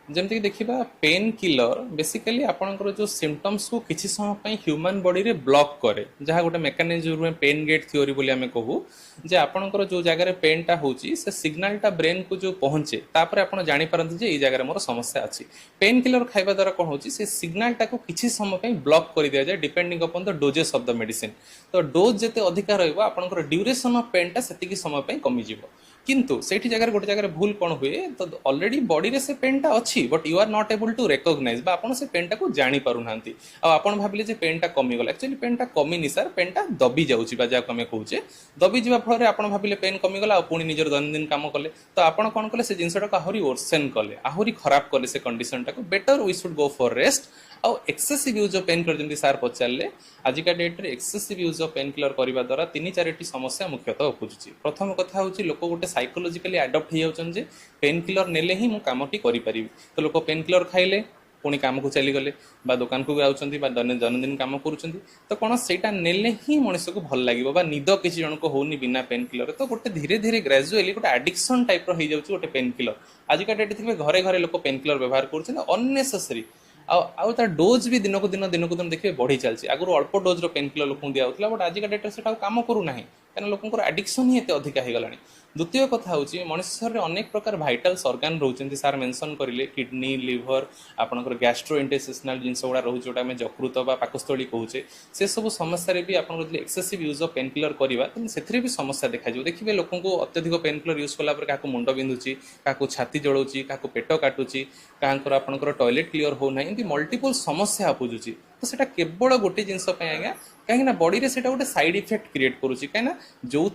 जमती देखा pain killer basically आपंकर जो सिम्पटम्स को किसी समय ह्यूमन बॉडी रे ब्लॉक करे जहाँ गोटे मेकानिज्म पेन गेट थ्योरी बोली आमे कहू जे आपंकर जो जगह पेनटा होची से सिग्नलटा ब्रेन को जो पहुंचे तापर आपण जानि पारंती जे ई जगह मोर समस्या अछि। पेन किलर खाइबा द्वारा कौन होची से सिग्नलटा को किसी समय ब्लॉक कर दिया जाए depending upon the doses of the medicine. तो डोज जिते अधिका रहिबो आपंकर ड्यूरेशन ऑफ पेनटा सेतिकी समय कमी जिवो। किंतु सेठी जगह गोटे जगह भूल कौन हुए तो ऑलरेडी बॉडी रे से पेनटा अच्छी but you are not able to recognise बा आपण से पेनटा को जानी पारु नांती आ आपण भाबिले जे पेनटा कमी गला एक्चुअली पेनटा कमी नि सर पेनटा दबी जाउची बा जा कमे कहूचे दबी जिबा फल रे आपण भाबिले पेन कमी गला आ पुणी निजर दैनंदिन काम कले तो आपण कोन कले से जिंसटा को आहुरी वर्सन कले आहुरी खराब कले से कंडीशनटा को better we should go for rest आउ excessive use of painkiller जमी सार पचारे आजिका डेट रे excessive use of painkiller करबा द्वारा तीन चारोटी समस्या मुख्यतः उपुजुची। प्रथम कथा होची लोक गोटे साइकोलॉजिकली अडॉप्ट हो जाउछन जे पेन किलर नेले ही मु कामटी करि परिबी तो लोक पेन किलर खाइले पुणी काम को चली गले बा दुकान को जाउछंती बा दैनंदिन काम करूछंती तो कोन सेटा नेले ही मनुष्य को भल लागिबो बा निद किसी जन को होनी बिना पेन किलर तो गोटे धीरे धीरे ग्रेजुअली गोटे एडिक्शन टाइप रो हो जाउछ गोटे पेन किलर। आजिका डेट थिबे घरे घरे लोक पेन किलर व्यवहार करूछन अननेसेसरी आउ तार डोज भी दिन को दिन देखिए बढ़ी चलती आगुरी अल्प डोज पेन किलर लोक दिया बट आजिका डेट से काम करूना कहीं लोक एडिक्शन ही अधिका हो गला। द्वितीय कथा हूँ मनुष्य शरीर अनेक प्रकार भाइटाल्स ऑर्गन रोचे सार मेंशन करें किडनी लिवर आपंकर गैस्ट्रोइंटेस्टिनल जिनस गुड़ा रोचे जोटा आम जकृत बा पाकस्थली कहूचे से सब समस्या भी आप excessive use of pain killer करवा से भी समस्या देखा देखिए लोक अत्यधिक पेन किलर यूज कला क्या मुंड बिंधुची क्या छाती जलाऊँगी क्या पेट काटुची क्या आपंकर टॉयलेट क्लीयर होना एमती मल्टीपल समस्या उपुजुची तो सेटा केवल गोटे जिनस आज्ञा कहीं बॉडी रे सेटा गोटे साइड इफेक्ट क्रिएट करुच्ची कहीं जो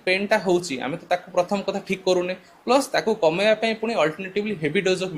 पेनटा होची आम तो प्रथम कथा ठीक करूने प्लस ताको कमेवा पुणी अल्टरनेटिवली हेवी डोज ऑफ